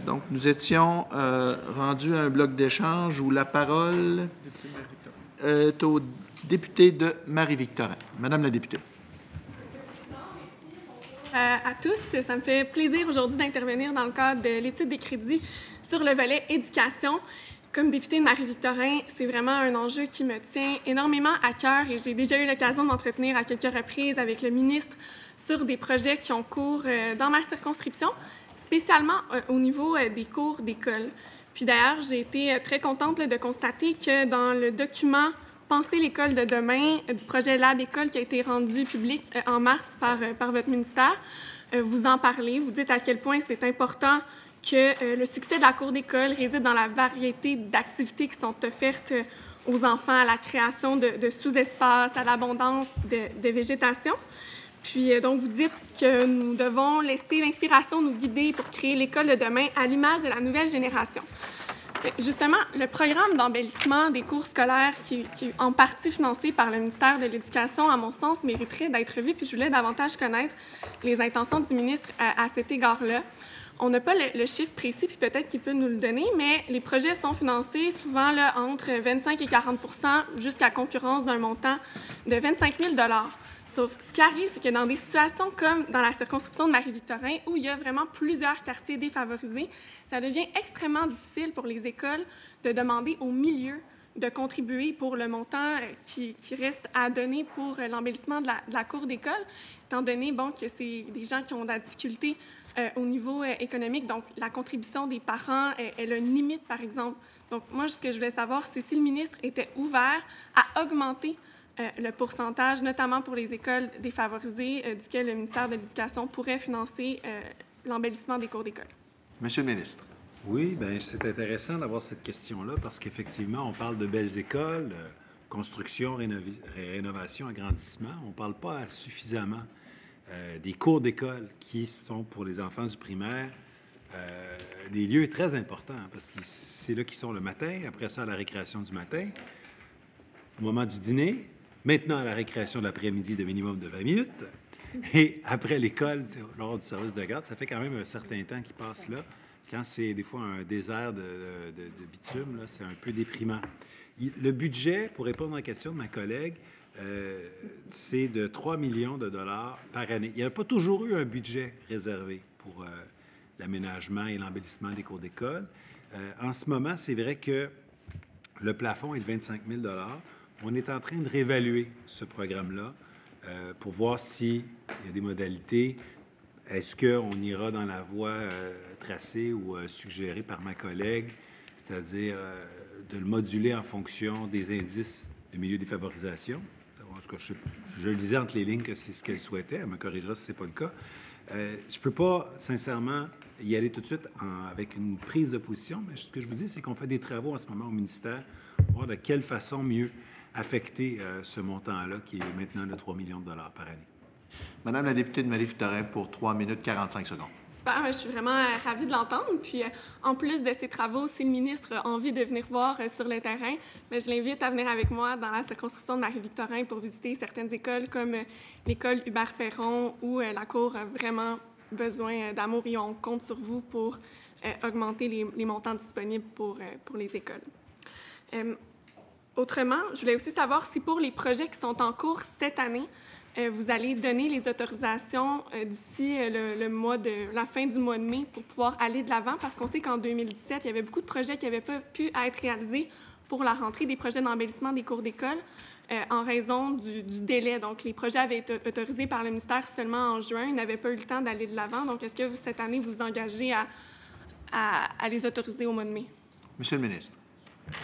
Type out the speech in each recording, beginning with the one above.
Donc, nous étions rendus à un bloc d'échange où la parole est au député de Marie-Victorin. Madame la députée. À tous, ça me fait plaisir aujourd'hui d'intervenir dans le cadre de l'étude des crédits sur le volet éducation. Comme députée de Marie-Victorin, c'est vraiment un enjeu qui me tient énormément à cœur et j'ai déjà eu l'occasion de m'entretenir à quelques reprises avec le ministre sur des projets qui ont cours dans ma circonscription, spécialement au niveau des cours d'école. Puis d'ailleurs, j'ai été très contente de constater que dans le document Penser l'école de demain du projet Lab École qui a été rendu public en mars par votre ministère, vous en parlez, vous dites à quel point c'est important que le succès de la cour d'école réside dans la variété d'activités qui sont offertes aux enfants, à la création de sous-espaces, à l'abondance de végétation. Puis donc, vous dites que nous devons laisser l'inspiration nous guider pour créer l'école de demain à l'image de la nouvelle génération. Justement, le programme d'embellissement des cours scolaires qui est en partie financé par le ministère de l'Éducation, à mon sens, mériterait d'être vu, puis je voulais davantage connaître les intentions du ministre à cet égard-là. On n'a pas le chiffre précis, puis peut-être qu'il peut nous le donner, mais les projets sont financés souvent là, entre 25 et 40 % jusqu'à concurrence d'un montant de 25 000 $. Sauf ce qui arrive, c'est que dans des situations comme dans la circonscription de Marie-Victorin, où il y a vraiment plusieurs quartiers défavorisés, ça devient extrêmement difficile pour les écoles de demander au milieu de contribuer pour le montant qui reste à donner pour l'embellissement de la cour d'école, étant donné que c'est des gens qui ont de la difficulté au niveau économique. Donc, la contribution des parents, elle a une limite, par exemple. Donc, moi, ce que je voulais savoir, c'est si le ministre était ouvert à augmenter le pourcentage, notamment pour les écoles défavorisées, duquel le ministère de l'Éducation pourrait financer l'embellissement des cours d'école. Monsieur le ministre. Oui, bien, c'est intéressant d'avoir cette question-là parce qu'effectivement, on parle de belles écoles, construction, rénovation, agrandissement. On ne parle pas suffisamment des cours d'école qui sont pour les enfants du primaire des lieux très importants parce que c'est là qu'ils sont le matin, après ça, à la récréation du matin, au moment du dîner, maintenant à la récréation de l'après-midi de minimum de 20 minutes, et après l'école, lors du service de garde, ça fait quand même un certain temps qui passe là. Quand c'est des fois un désert de bitume, c'est un peu déprimant. Le budget, pour répondre à la question de ma collègue, c'est de 3 millions de dollars par année. Il n'y a pas toujours eu un budget réservé pour l'aménagement et l'embellissement des cours d'école. En ce moment, c'est vrai que le plafond est de 25 000 $. On est en train de réévaluer ce programme-là pour voir s'il y a des modalités. Est-ce qu'on ira dans la voie tracée ou suggérée par ma collègue, c'est-à-dire de le moduler en fonction des indices de milieu défavorisation? En tout cas, je lisais entre les lignes que c'est ce qu'elle souhaitait. Elle me corrigera si ce n'est pas le cas. Je ne peux pas, sincèrement, y aller tout de suite avec une prise de position, mais ce que je vous dis, c'est qu'on fait des travaux en ce moment au ministère pour voir de quelle façon mieux affecter ce montant-là, qui est maintenant de 3 millions de dollars par année. Madame la députée de Marie-Victorin pour 3 minutes 45 secondes. Super, je suis vraiment ravie de l'entendre. Puis, en plus de ces travaux, si le ministre a envie de venir voir sur le terrain, bien, je l'invite à venir avec moi dans la circonscription de Marie-Victorin pour visiter certaines écoles comme l'école Hubert-Perron où la Cour a vraiment besoin d'amour et on compte sur vous pour augmenter les montants disponibles pour les écoles. Autrement, je voulais aussi savoir si pour les projets qui sont en cours cette année, vous allez donner les autorisations d'ici la fin du mois de mai pour pouvoir aller de l'avant, parce qu'on sait qu'en 2017, il y avait beaucoup de projets qui n'avaient pas pu être réalisés pour la rentrée des projets d'embellissement des cours d'école en raison du délai. Donc, les projets avaient été autorisés par le ministère seulement en juin. Ils n'avaient pas eu le temps d'aller de l'avant. Donc, est-ce que cette année, vous vous engagez à les autoriser au mois de mai? Monsieur le ministre.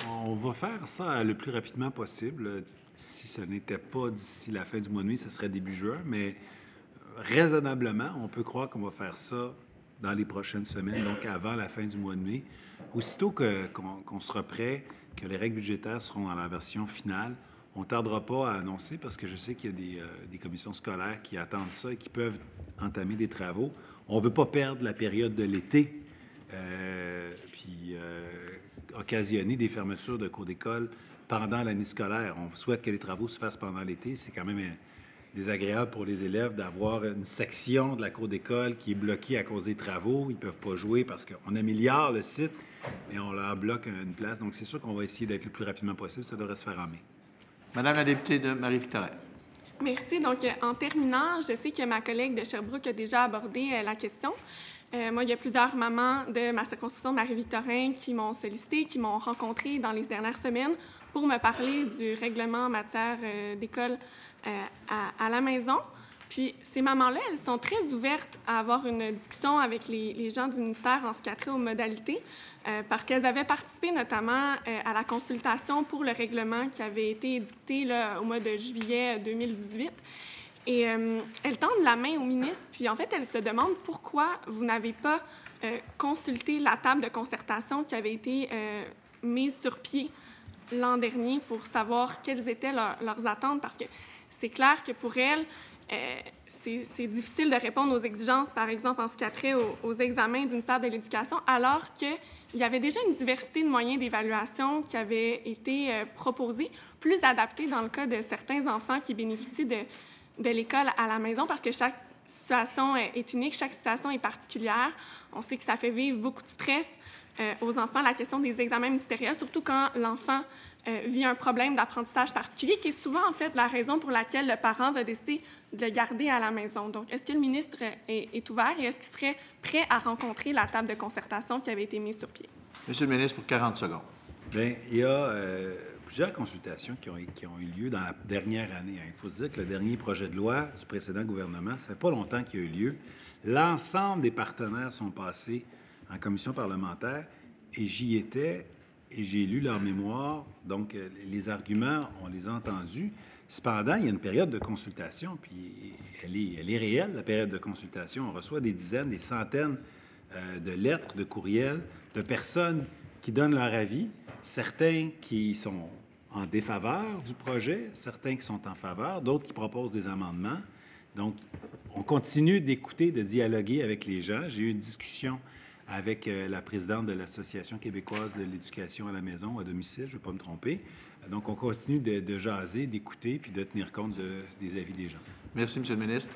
On va faire ça le plus rapidement possible. Si ce n'était pas d'ici la fin du mois de mai, ce serait début juin, mais raisonnablement, on peut croire qu'on va faire ça dans les prochaines semaines, donc avant la fin du mois de mai. Aussitôt qu'on sera prêt, que les règles budgétaires seront dans la version finale, on ne tardera pas à annoncer parce que je sais qu'il y a des commissions scolaires qui attendent ça et qui peuvent entamer des travaux. On ne veut pas perdre la période de l'été, puis occasionner des fermetures de cours d'école pendant l'année scolaire. On souhaite que les travaux se fassent pendant l'été. C'est quand même désagréable pour les élèves d'avoir une section de la cour d'école qui est bloquée à cause des travaux. Ils ne peuvent pas jouer parce qu'on améliore le site, mais on leur bloque une place. Donc, c'est sûr qu'on va essayer d'être le plus rapidement possible. Ça devrait se faire en mai. Madame la députée de Marie-Victorin. Merci. Donc, en terminant, je sais que ma collègue de Sherbrooke a déjà abordé la question. Moi, il y a plusieurs mamans de ma circonscription de Marie-Victorin qui m'ont sollicité, qui m'ont rencontré dans les dernières semaines pour me parler du règlement en matière d'école à la maison. Puis, ces mamans-là, elles sont très ouvertes à avoir une discussion avec les gens du ministère en ce qui a trait aux modalités, parce qu'elles avaient participé notamment à la consultation pour le règlement qui avait été édicté là, au mois de juillet 2018. Et elles tendent la main au ministre, puis en fait, elles se demandent pourquoi vous n'avez pas consulté la table de concertation qui avait été mise sur pied l'an dernier pour savoir quelles étaient leurs attentes, parce que c'est clair que pour elles, c'est difficile de répondre aux exigences, par exemple, en ce qui a trait aux examens du ministère de l'Éducation, alors qu'il y avait déjà une diversité de moyens d'évaluation qui avaient été proposés, plus adaptés dans le cas de certains enfants qui bénéficient de l'école à la maison, parce que chaque situation est unique, chaque situation est particulière. On sait que ça fait vivre beaucoup de stress aux enfants, la question des examens ministériels, surtout quand l'enfant vit un problème d'apprentissage particulier, qui est souvent, en fait, la raison pour laquelle le parent va décider de le garder à la maison. Donc, est-ce que le ministre est ouvert et est-ce qu'il serait prêt à rencontrer la table de concertation qui avait été mise sur pied? Monsieur le ministre, pour 40 secondes. Bien, il y a plusieurs consultations qui ont eu lieu dans la dernière année. Il faut se dire que le dernier projet de loi du précédent gouvernement, ça fait pas longtemps qu'il y a eu lieu. L'ensemble des partenaires sont passés en commission parlementaire et j'y étais et j'ai lu leur mémoire. Donc, les arguments, on les a entendus. Cependant, il y a une période de consultation, puis elle est réelle, la période de consultation. On reçoit des dizaines, des centaines de lettres, de courriels, de personnes qui donnent leur avis, certains qui sont en défaveur du projet, certains qui sont en faveur, d'autres qui proposent des amendements. Donc, on continue d'écouter, de dialoguer avec les gens. J'ai eu une discussion avec la présidente de l'Association québécoise de l'éducation à la maison, à domicile, je ne vais pas me tromper. Donc, on continue de jaser, d'écouter, puis de tenir compte des avis des gens. Merci, Monsieur le ministre.